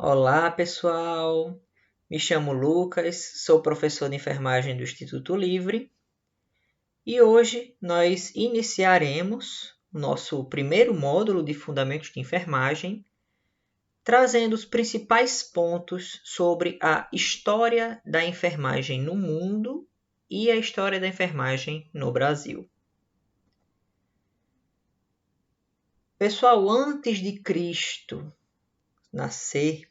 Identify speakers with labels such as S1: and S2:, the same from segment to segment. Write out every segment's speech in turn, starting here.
S1: Olá, pessoal. Me chamo Lucas, sou professor de enfermagem do Instituto Livre e hoje nós iniciaremos o nosso primeiro módulo de Fundamentos de Enfermagem, trazendo os principais pontos sobre a história da enfermagem no mundo e a história da enfermagem no Brasil. Pessoal, antes de Cristo nascer,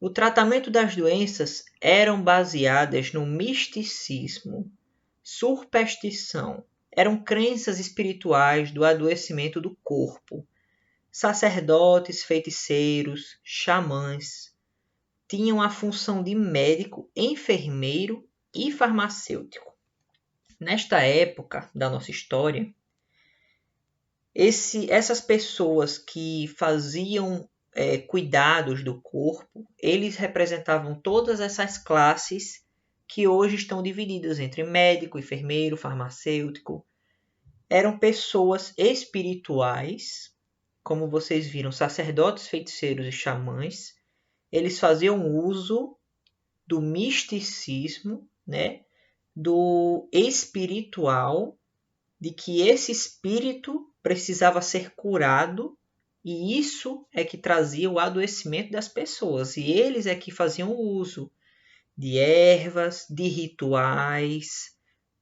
S1: o tratamento das doenças eram baseadas no misticismo, superstição, eram crenças espirituais do adoecimento do corpo. Sacerdotes, feiticeiros, xamãs tinham a função de médico, enfermeiro e farmacêutico. Nesta época da nossa história, essas pessoas que faziam cuidados do corpo, eles representavam todas essas classes que hoje estão divididas entre médico, enfermeiro, farmacêutico. Eram pessoas espirituais, como vocês viram, sacerdotes, feiticeiros e xamãs. Eles faziam uso do misticismo, do espiritual, de que esse espírito precisava ser curado, e isso é que trazia o adoecimento das pessoas. E eles é que faziam uso de ervas, de rituais,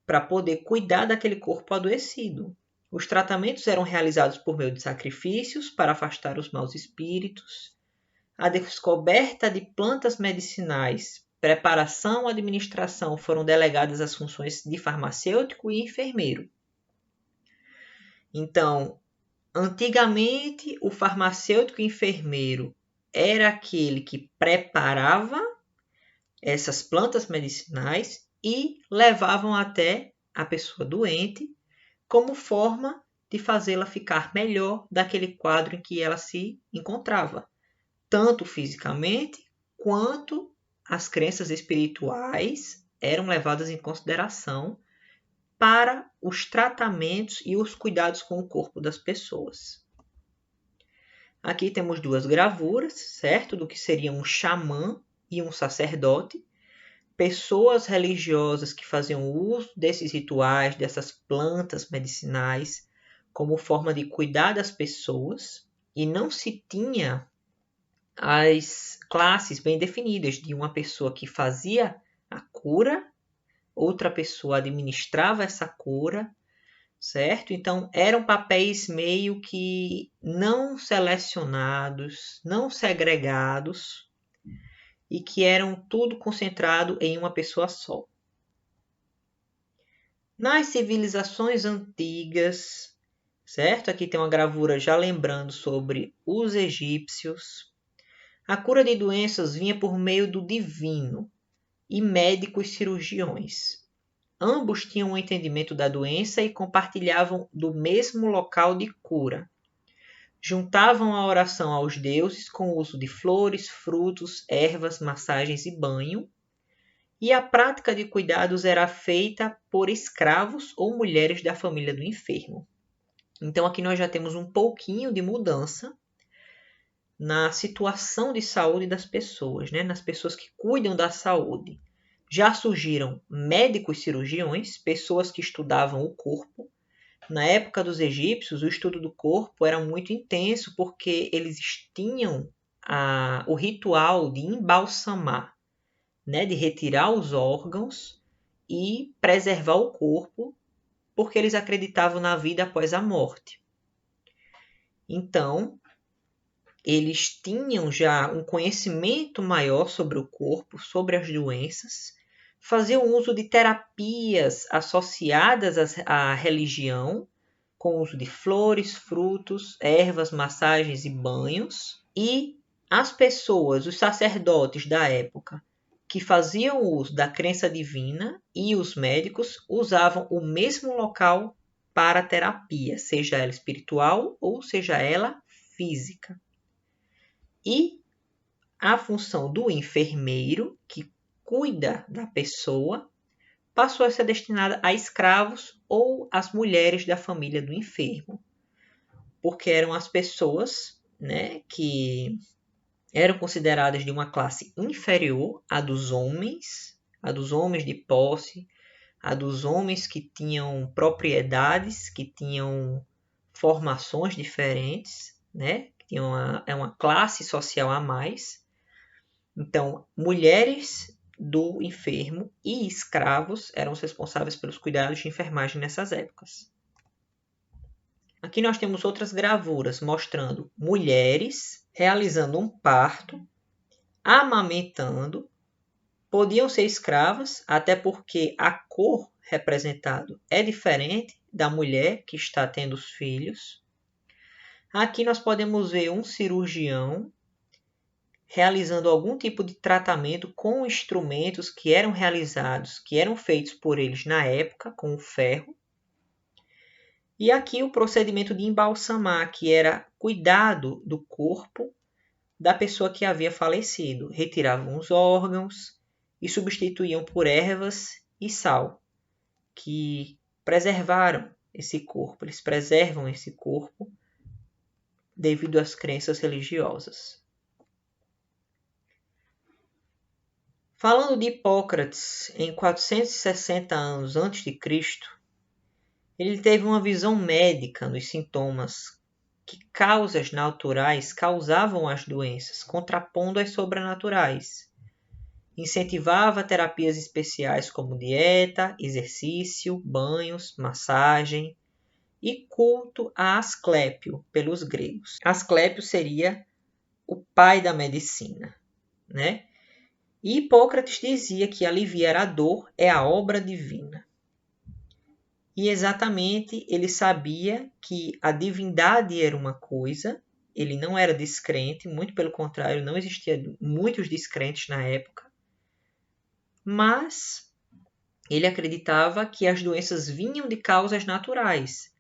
S1: para poder cuidar daquele corpo adoecido. Os tratamentos eram realizados por meio de sacrifícios para afastar os maus espíritos, a descoberta de plantas medicinais, preparação e administração foram delegadas às funções de farmacêutico e enfermeiro. Então, antigamente, o farmacêutico e enfermeiro era aquele que preparava essas plantas medicinais e levavam até a pessoa doente como forma de fazê-la ficar melhor daquele quadro em que ela se encontrava, tanto fisicamente quanto as crenças espirituais eram levadas em consideração para os tratamentos e os cuidados com o corpo das pessoas. Aqui temos duas gravuras, certo? Do que seria um xamã e um sacerdote. Pessoas religiosas que faziam uso desses rituais, dessas plantas medicinais, como forma de cuidar das pessoas. E não se tinha as classes bem definidas de uma pessoa que fazia a cura, outra pessoa administrava essa cura, certo? Então, eram papéis meio que não selecionados, não segregados, e que eram tudo concentrado em uma pessoa só. Nas civilizações antigas, certo? Aqui tem uma gravura já lembrando sobre os egípcios. A cura de doenças vinha por meio do divino e médicos cirurgiões. Ambos tinham um entendimento da doença e compartilhavam do mesmo local de cura. Juntavam a oração aos deuses com o uso de flores, frutos, ervas, massagens e banho. E a prática de cuidados era feita por escravos ou mulheres da família do enfermo. Então aqui nós já temos um pouquinho de mudança na situação de saúde das pessoas, nas pessoas que cuidam da saúde. Já surgiram médicos cirurgiões, pessoas que estudavam o corpo. Na época dos egípcios, o estudo do corpo era muito intenso porque eles tinham o ritual de embalsamar, de retirar os órgãos e preservar o corpo, porque eles acreditavam na vida após a morte. Então, eles tinham já um conhecimento maior sobre o corpo, sobre as doenças, faziam uso de terapias associadas à religião, com o uso de flores, frutos, ervas, massagens e banhos. E as pessoas, os sacerdotes da época, que faziam uso da crença divina, e os médicos usavam o mesmo local para a terapia, seja ela espiritual ou seja ela física. E a função do enfermeiro, que cuida da pessoa, passou a ser destinada a escravos ou às mulheres da família do enfermo, porque eram as pessoas que eram consideradas de uma classe inferior à dos homens de posse, a dos homens que tinham propriedades, que tinham formações diferentes, né? Que tinham uma classe social a mais. Então, mulheres do enfermo e escravos eram os responsáveis pelos cuidados de enfermagem nessas épocas. Aqui nós temos outras gravuras mostrando mulheres realizando um parto, amamentando. Podiam ser escravas, até porque a cor representada é diferente da mulher que está tendo os filhos. Aqui nós podemos ver um cirurgião realizando algum tipo de tratamento com instrumentos que eram realizados, que eram feitos por eles na época, com o ferro. E aqui o procedimento de embalsamar, que era cuidado do corpo da pessoa que havia falecido. Retiravam os órgãos e substituíam por ervas e sal, que preservaram esse corpo. Eles preservam esse corpo devido às crenças religiosas. Falando de Hipócrates, em 460 anos antes de Cristo, ele teve uma visão médica nos sintomas que causas naturais causavam as doenças, contrapondo as sobrenaturais. Incentivava terapias especiais como dieta, exercício, banhos, massagem e culto a Asclépio pelos gregos. Asclépio seria o pai da medicina, né? E Hipócrates dizia que aliviar a dor é a obra divina. E exatamente ele sabia que a divindade era uma coisa, ele não era descrente, muito pelo contrário, não existia muitos descrentes na época, mas ele acreditava que as doenças vinham de causas naturais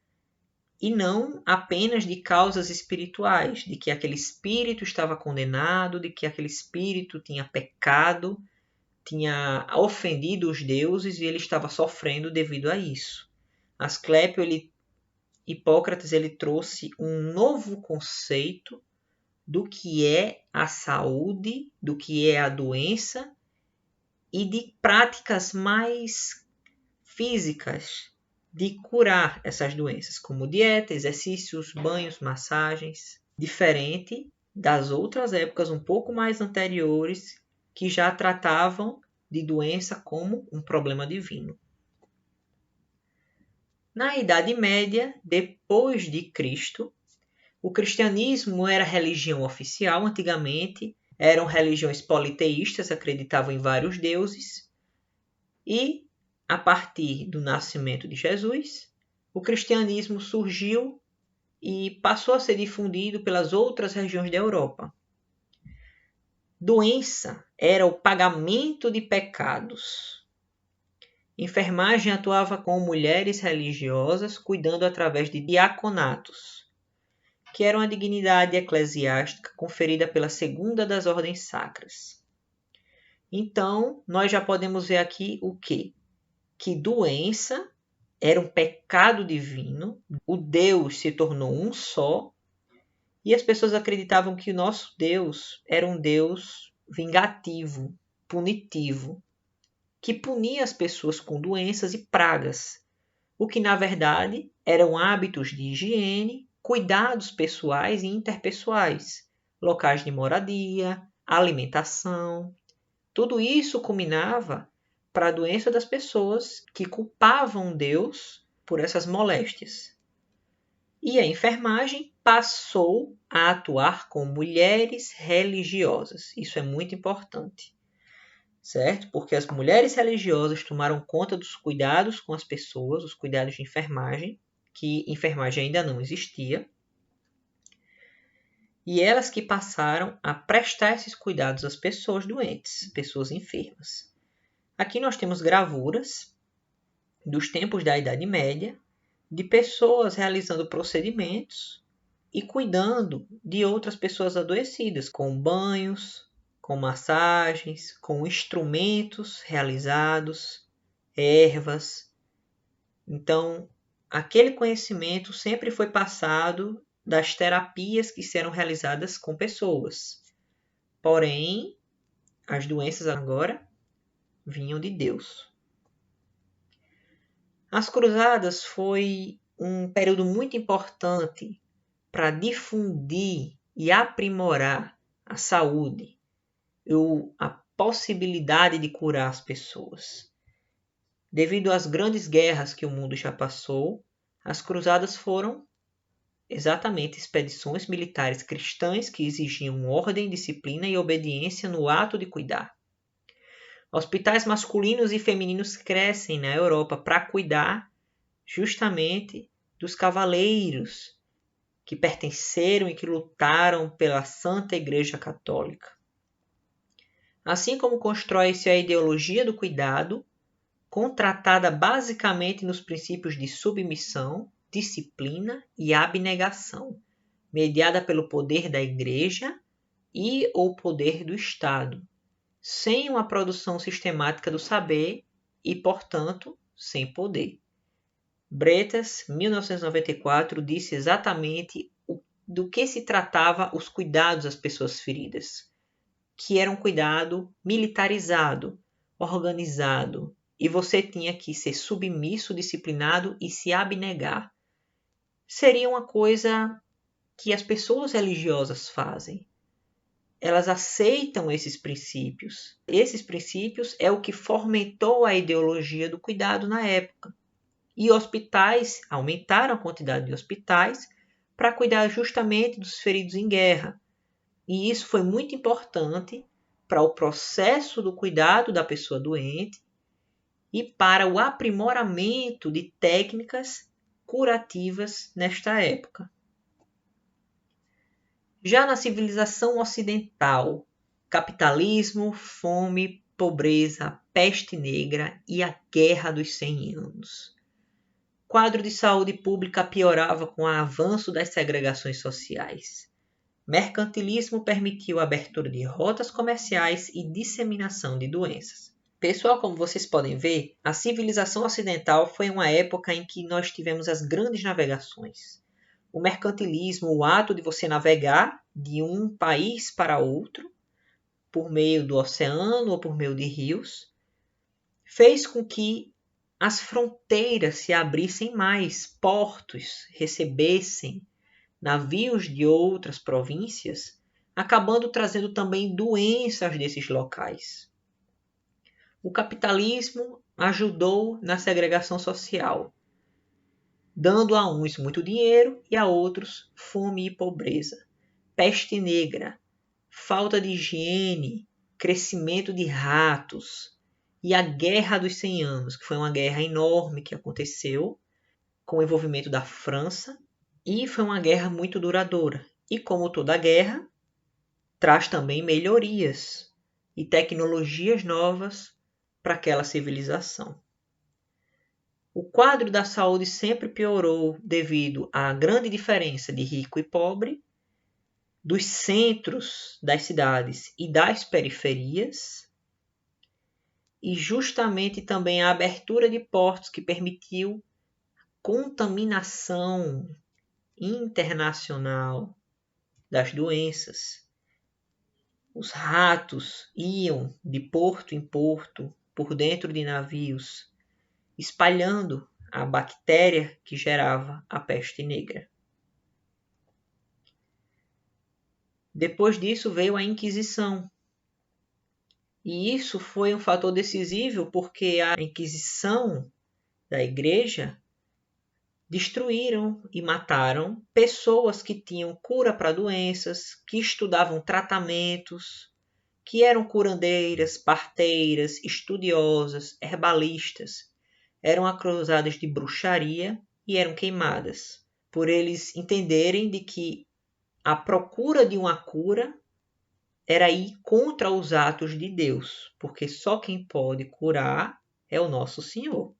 S1: e não apenas de causas espirituais, de que aquele espírito estava condenado, de que aquele espírito tinha pecado, tinha ofendido os deuses e ele estava sofrendo devido a isso. Asclépio, Hipócrates, ele trouxe um novo conceito do que é a saúde, do que é a doença e de práticas mais físicas de curar essas doenças, como dieta, exercícios, banhos, massagens, diferente das outras épocas um pouco mais anteriores que já tratavam de doença como um problema divino. Na Idade Média, depois de Cristo, o cristianismo era religião oficial antigamente, eram religiões politeístas, acreditavam em vários deuses, e a partir do nascimento de Jesus, o cristianismo surgiu e passou a ser difundido pelas outras regiões da Europa. Doença era o pagamento de pecados. Enfermagem atuava com mulheres religiosas, cuidando através de diaconatos, que era uma dignidade eclesiástica conferida pela segunda das ordens sacras. Então, nós já podemos ver aqui o quê? Que doença era um pecado divino, o Deus se tornou um só, e as pessoas acreditavam que o nosso Deus era um Deus vingativo, punitivo, que punia as pessoas com doenças e pragas, o que na verdade eram hábitos de higiene, cuidados pessoais e interpessoais, locais de moradia, alimentação. Tudo isso culminava para a doença das pessoas que culpavam Deus por essas moléstias. E a enfermagem passou a atuar com mulheres religiosas. Isso é muito importante, certo? Porque as mulheres religiosas tomaram conta dos cuidados com as pessoas, os cuidados de enfermagem, que enfermagem ainda não existia, e elas que passaram a prestar esses cuidados às pessoas doentes, pessoas enfermas. Aqui nós temos gravuras dos tempos da Idade Média, de pessoas realizando procedimentos e cuidando de outras pessoas adoecidas, com banhos, com massagens, com instrumentos realizados, ervas. Então, aquele conhecimento sempre foi passado das terapias que serão realizadas com pessoas. Porém, as doenças agora vinham de Deus. As cruzadas foi um período muito importante para difundir e aprimorar a saúde, a possibilidade de curar as pessoas. Devido às grandes guerras que o mundo já passou, as cruzadas foram exatamente expedições militares cristãs que exigiam ordem, disciplina e obediência no ato de cuidar. Hospitais masculinos e femininos crescem na Europa para cuidar justamente dos cavaleiros que pertenceram e que lutaram pela Santa Igreja Católica. Assim como constrói-se a ideologia do cuidado, contratada basicamente nos princípios de submissão, disciplina e abnegação, mediada pelo poder da Igreja e ou poder do Estado, sem uma produção sistemática do saber e, portanto, sem poder. Bretas, 1994, disse exatamente do que se tratava os cuidados às pessoas feridas, que era um cuidado militarizado, organizado, e você tinha que ser submisso, disciplinado e se abnegar. Seria uma coisa que as pessoas religiosas fazem. Elas aceitam esses princípios. Esses princípios é o que fomentou a ideologia do cuidado na época. E hospitais, aumentaram a quantidade de hospitais para cuidar justamente dos feridos em guerra. E isso foi muito importante para o processo do cuidado da pessoa doente e para o aprimoramento de técnicas curativas nesta época. Já na civilização ocidental, capitalismo, fome, pobreza, peste negra e a Guerra dos 100 anos. O quadro de saúde pública piorava com o avanço das segregações sociais. Mercantilismo permitiu a abertura de rotas comerciais e disseminação de doenças. Pessoal, como vocês podem ver, a civilização ocidental foi uma época em que nós tivemos as grandes navegações. O mercantilismo, o ato de você navegar de um país para outro, por meio do oceano ou por meio de rios, fez com que as fronteiras se abrissem mais, portos recebessem navios de outras províncias, acabando trazendo também doenças desses locais. O capitalismo ajudou na segregação social, dando a uns muito dinheiro e a outros fome e pobreza, peste negra, falta de higiene, crescimento de ratos e a Guerra dos 100 Anos, que foi uma guerra enorme que aconteceu com o envolvimento da França e foi uma guerra muito duradoura. E como toda guerra, traz também melhorias e tecnologias novas para aquela civilização. O quadro da saúde sempre piorou devido à grande diferença de rico e pobre, dos centros das cidades e das periferias, e justamente também a abertura de portos que permitiu contaminação internacional das doenças. Os ratos iam de porto em porto, por dentro de navios, espalhando a bactéria que gerava a peste negra. Depois disso veio a Inquisição. E isso foi um fator decisivo porque a Inquisição da Igreja destruíram e mataram pessoas que tinham cura para doenças, que estudavam tratamentos, que eram curandeiras, parteiras, estudiosas, herbalistas. Eram acusadas de bruxaria e eram queimadas, por eles entenderem de que a procura de uma cura era ir contra os atos de Deus, porque só quem pode curar é o nosso Senhor.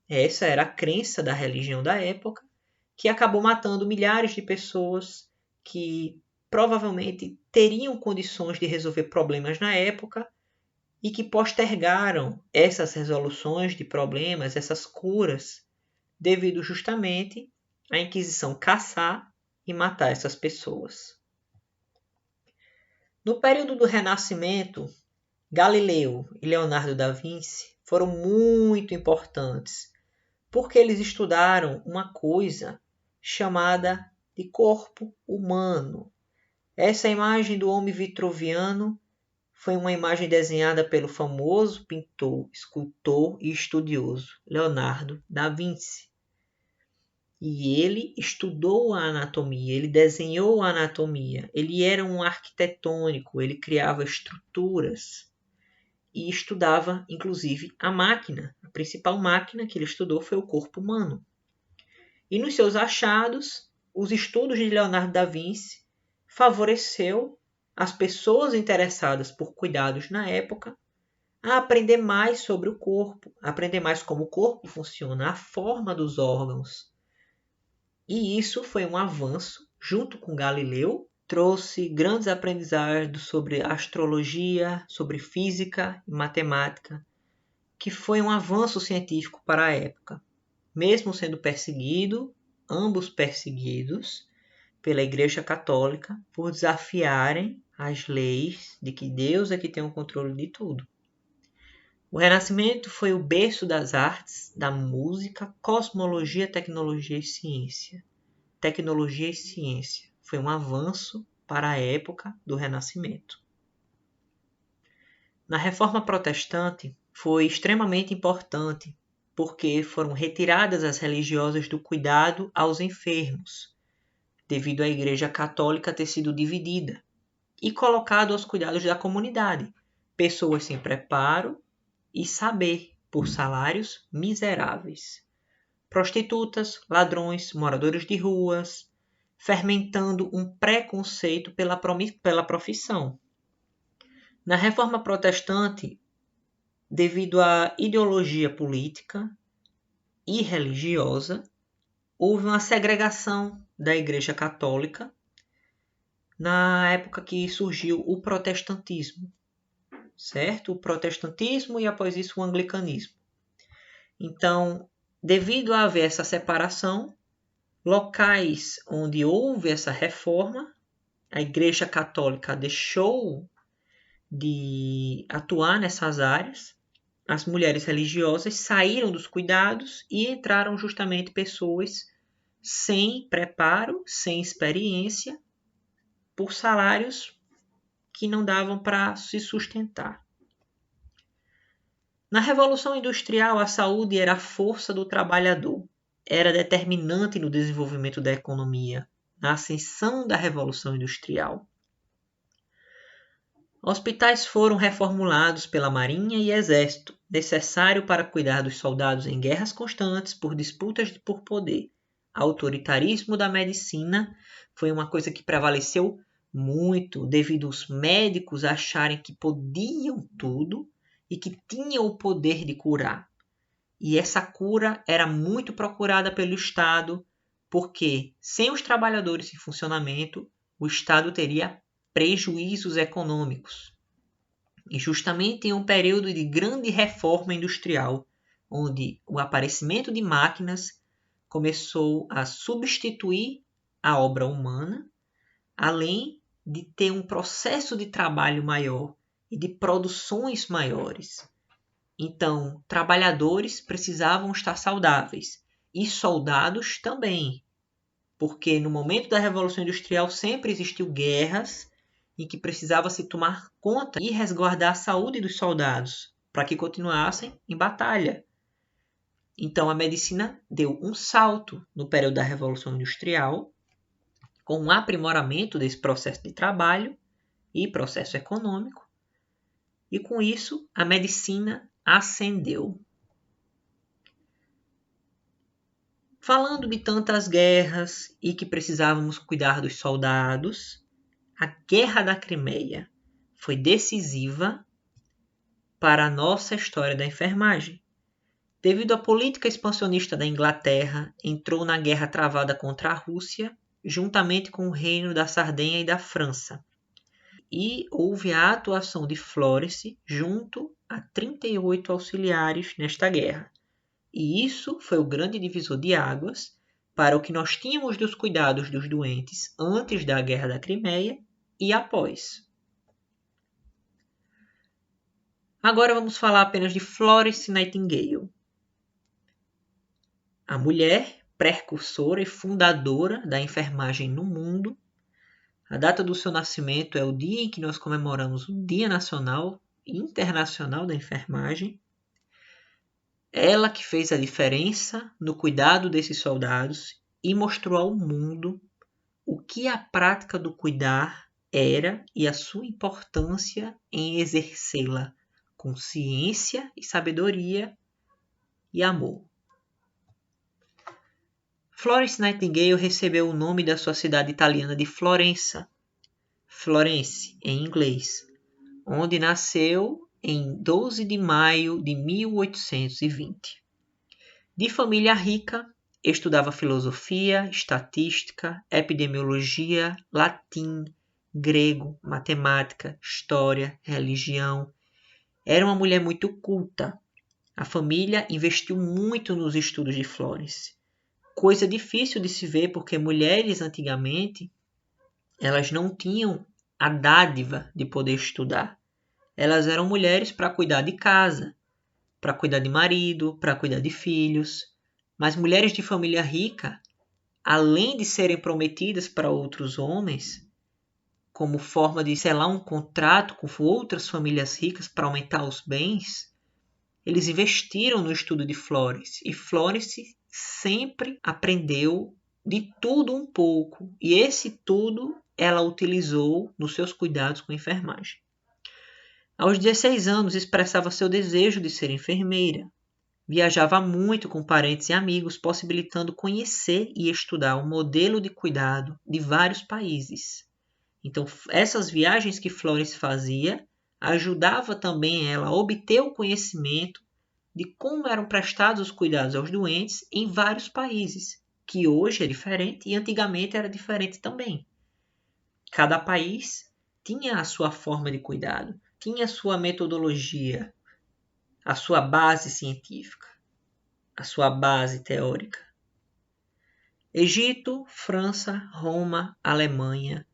S1: Essa era a crença da religião da época, que acabou matando milhares de pessoas que provavelmente teriam condições de resolver problemas na época e que postergaram essas resoluções de problemas, essas curas, devido justamente à Inquisição caçar e matar essas pessoas. No período do Renascimento, Galileu e Leonardo da Vinci foram muito importantes, porque eles estudaram uma coisa chamada de corpo humano. Essa imagem do homem vitruviano foi uma imagem desenhada pelo famoso pintor, escultor e estudioso Leonardo da Vinci. E ele estudou a anatomia, ele desenhou a anatomia, ele era um arquitetônico, ele criava estruturas e estudava, inclusive, a máquina. A principal máquina que ele estudou foi o corpo humano. E nos seus achados, os estudos de Leonardo da Vinci favoreceu as pessoas interessadas por cuidados na época a aprender mais sobre o corpo, a aprender mais como o corpo funciona, a forma dos órgãos. E isso foi um avanço, junto com Galileu, trouxe grandes aprendizados sobre astrologia, sobre física e matemática, que foi um avanço científico para a época. Mesmo sendo perseguido, ambos perseguidos pela Igreja Católica por desafiarem as leis de que Deus é que tem o controle de tudo. O Renascimento foi o berço das artes, da música, cosmologia, tecnologia e ciência. Tecnologia e ciência foi um avanço para a época do Renascimento. Na Reforma Protestante foi extremamente importante porque foram retiradas as religiosas do cuidado aos enfermos, devido à Igreja Católica ter sido dividida, e colocado aos cuidados da comunidade, pessoas sem preparo e saber por salários miseráveis. Prostitutas, ladrões, moradores de ruas, fermentando um preconceito pela profissão. Na Reforma Protestante, devido à ideologia política e religiosa, houve uma segregação da Igreja Católica na época que surgiu o protestantismo, certo? O protestantismo e após isso o anglicanismo. Então, devido a haver essa separação, locais onde houve essa reforma, a Igreja Católica deixou de atuar nessas áreas, as mulheres religiosas saíram dos cuidados e entraram justamente pessoas sem preparo, sem experiência, por salários que não davam para se sustentar. Na Revolução Industrial, a saúde era a força do trabalhador, era determinante no desenvolvimento da economia, na ascensão da Revolução Industrial. Hospitais foram reformulados pela Marinha e Exército, necessário para cuidar dos soldados em guerras constantes por disputas por poder. Autoritarismo da medicina foi uma coisa que prevaleceu muito devido aos médicos acharem que podiam tudo e que tinham o poder de curar. E essa cura era muito procurada pelo Estado, porque sem os trabalhadores em funcionamento, o Estado teria prejuízos econômicos. E justamente em um período de grande reforma industrial, onde o aparecimento de máquinas começou a substituir a obra humana, além de ter um processo de trabalho maior e de produções maiores. Então, trabalhadores precisavam estar saudáveis e soldados também, porque no momento da Revolução Industrial sempre existiu guerras em que precisava se tomar conta e resguardar a saúde dos soldados para que continuassem em batalha. Então a medicina deu um salto no período da Revolução Industrial, com um aprimoramento desse processo de trabalho e processo econômico, e com isso a medicina ascendeu. Falando de tantas guerras e que precisávamos cuidar dos soldados, a Guerra da Crimeia foi decisiva para a nossa história da enfermagem. Devido à política expansionista da Inglaterra, entrou na guerra travada contra a Rússia, juntamente com o Reino da Sardenha e da França. E houve a atuação de Florence junto a 38 auxiliares nesta guerra. E isso foi o grande divisor de águas para o que nós tínhamos dos cuidados dos doentes antes da Guerra da Crimeia e após. Agora vamos falar apenas de Florence Nightingale. A mulher precursora e fundadora da enfermagem no mundo. A data do seu nascimento é o dia em que nós comemoramos o Dia Nacional e Internacional da Enfermagem. Ela que fez a diferença no cuidado desses soldados e mostrou ao mundo o que a prática do cuidar era e a sua importância em exercê-la com ciência e sabedoria e amor. Florence Nightingale recebeu o nome da sua cidade italiana de Florença, Florence em inglês, onde nasceu em 12 de maio de 1820. De família rica, estudava filosofia, estatística, epidemiologia, latim, grego, matemática, história, religião. Era uma mulher muito culta. A família investiu muito nos estudos de Florence. Coisa difícil de se ver porque mulheres antigamente elas não tinham a dádiva de poder estudar. Elas eram mulheres para cuidar de casa, para cuidar de marido, para cuidar de filhos. Mas mulheres de família rica, além de serem prometidas para outros homens, como forma de selar um contrato com outras famílias ricas para aumentar os bens, eles investiram no estudo de Florence. E Florence sempre aprendeu de tudo um pouco. E esse tudo ela utilizou nos seus cuidados com a enfermagem. Aos 16 anos, expressava seu desejo de ser enfermeira. Viajava muito com parentes e amigos, possibilitando conhecer e estudar o modelo de cuidado de vários países. Então, essas viagens que Florence fazia ajudava também ela a obter o conhecimento de como eram prestados os cuidados aos doentes em vários países, que hoje é diferente e antigamente era diferente também. Cada país tinha a sua forma de cuidado, tinha a sua metodologia, a sua base científica, a sua base teórica. Egito, França, Roma, Alemanha.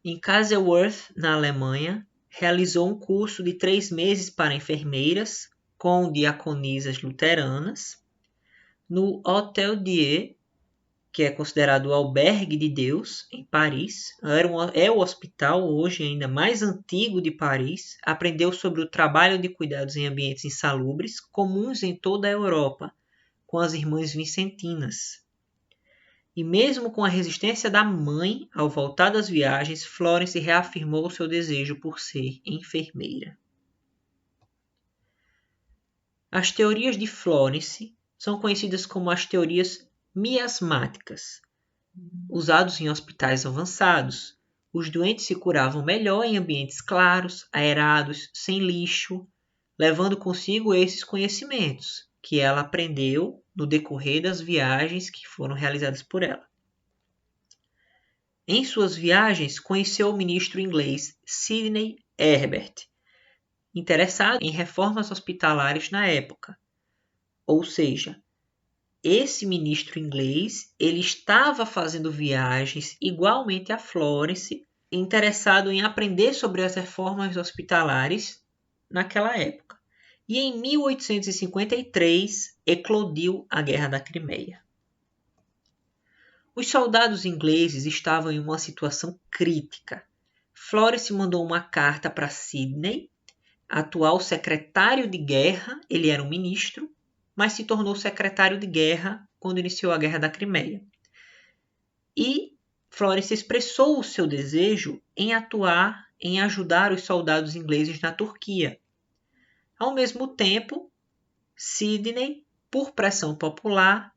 S1: Em Kaiserwerth, na Alemanha, realizou um curso de 3 meses para enfermeiras com diaconisas luteranas. No Hôtel Dieu, que é considerado o albergue de Deus, em Paris, é o hospital hoje ainda mais antigo de Paris, aprendeu sobre o trabalho de cuidados em ambientes insalubres, comuns em toda a Europa, com as irmãs vicentinas. E mesmo com a resistência da mãe ao voltar das viagens, Florence reafirmou seu desejo por ser enfermeira. As teorias de Florence são conhecidas como as teorias miasmáticas. Usados em hospitais avançados, os doentes se curavam melhor em ambientes claros, aerados, sem lixo, levando consigo esses conhecimentos que ela aprendeu no decorrer das viagens que foram realizadas por ela. Em suas viagens, conheceu o ministro inglês Sidney Herbert, interessado em reformas hospitalares na época. Ou seja, esse ministro inglês ele estava fazendo viagens igualmente a Florence, interessado em aprender sobre as reformas hospitalares naquela época. E em 1853 eclodiu a Guerra da Crimeia. Os soldados ingleses estavam em uma situação crítica. Florence mandou uma carta para Sidney, atual secretário de guerra, ele era um ministro, mas se tornou secretário de guerra quando iniciou a Guerra da Crimeia. E Florence expressou o seu desejo em atuar, em ajudar os soldados ingleses na Turquia. Ao mesmo tempo, Sidney, por pressão popular,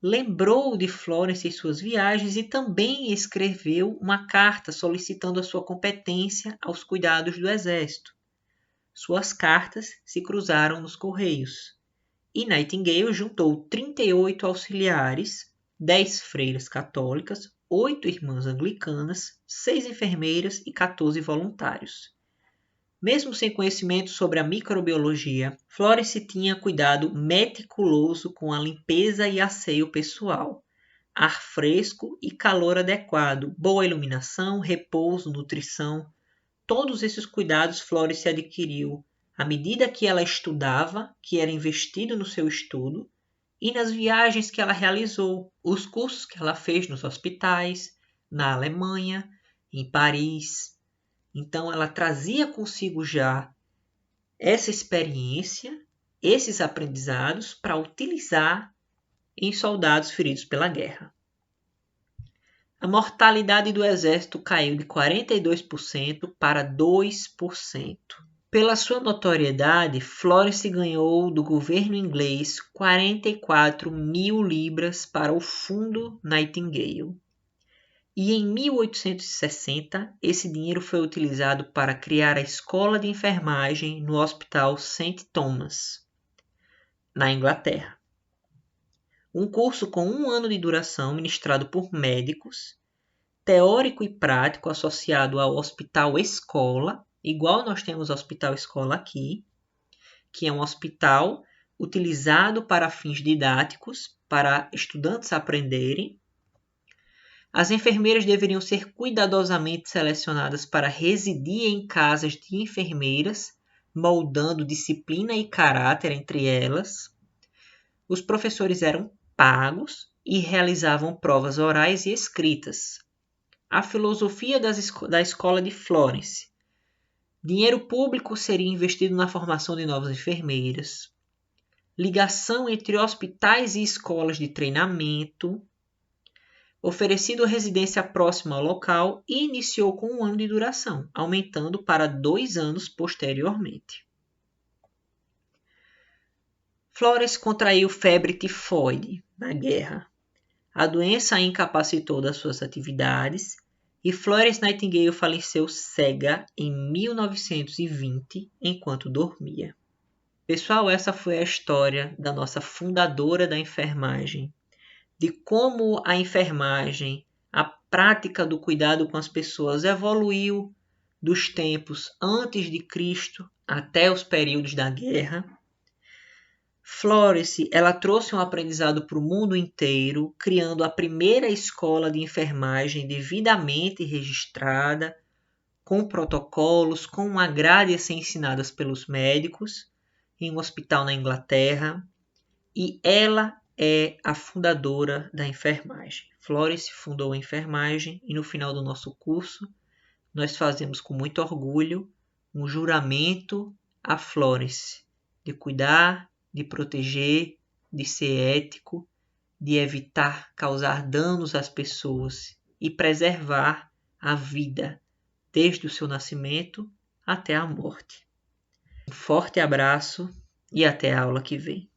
S1: lembrou de Florence em suas viagens e também escreveu uma carta solicitando a sua competência aos cuidados do exército. Suas cartas se cruzaram nos correios. E Nightingale juntou 38 auxiliares, 10 freiras católicas, 8 irmãs anglicanas, 6 enfermeiras e 14 voluntários. Mesmo sem conhecimento sobre a microbiologia, Florence tinha cuidado meticuloso com a limpeza e asseio pessoal, ar fresco e calor adequado, boa iluminação, repouso, nutrição. Todos esses cuidados Florence adquiriu à medida que ela estudava, que era investido no seu estudo, e nas viagens que ela realizou, os cursos que ela fez nos hospitais, na Alemanha, em Paris. Então, ela trazia consigo já essa experiência, esses aprendizados, para utilizar em soldados feridos pela guerra. A mortalidade do exército caiu de 42% para 2%. Pela sua notoriedade, Florence ganhou do governo inglês 44.000 libras para o Fundo Nightingale. E em 1860, esse dinheiro foi utilizado para criar a escola de enfermagem no Hospital St. Thomas, na Inglaterra. Um curso com 1 ano de duração ministrado por médicos, teórico e prático associado ao Hospital Escola, igual nós temos o Hospital Escola aqui, que é um hospital utilizado para fins didáticos, para estudantes aprenderem. As enfermeiras deveriam ser cuidadosamente selecionadas para residir em casas de enfermeiras, moldando disciplina e caráter entre elas. Os professores eram pagos e realizavam provas orais e escritas. A filosofia da escola de Florence. Dinheiro público seria investido na formação de novas enfermeiras. Ligação entre hospitais e escolas de treinamento. Oferecido residência próxima ao local e iniciou com 1 ano de duração, aumentando para 2 anos posteriormente. Florence contraiu febre tifoide na guerra. A doença a incapacitou das suas atividades e Florence Nightingale faleceu cega em 1920 enquanto dormia. Pessoal, essa foi a história da nossa fundadora da enfermagem, de como a enfermagem, a prática do cuidado com as pessoas evoluiu dos tempos antes de Cristo até os períodos da guerra. Florence, ela trouxe um aprendizado para o mundo inteiro, criando a primeira escola de enfermagem devidamente registrada, com protocolos, com uma grade a ser ensinadas pelos médicos, em um hospital na Inglaterra, e ela é a fundadora da enfermagem. Florence fundou a enfermagem e no final do nosso curso nós fazemos com muito orgulho um juramento a Florence de cuidar, de proteger, de ser ético, de evitar causar danos às pessoas e preservar a vida desde o seu nascimento até a morte. Um forte abraço e até a aula que vem.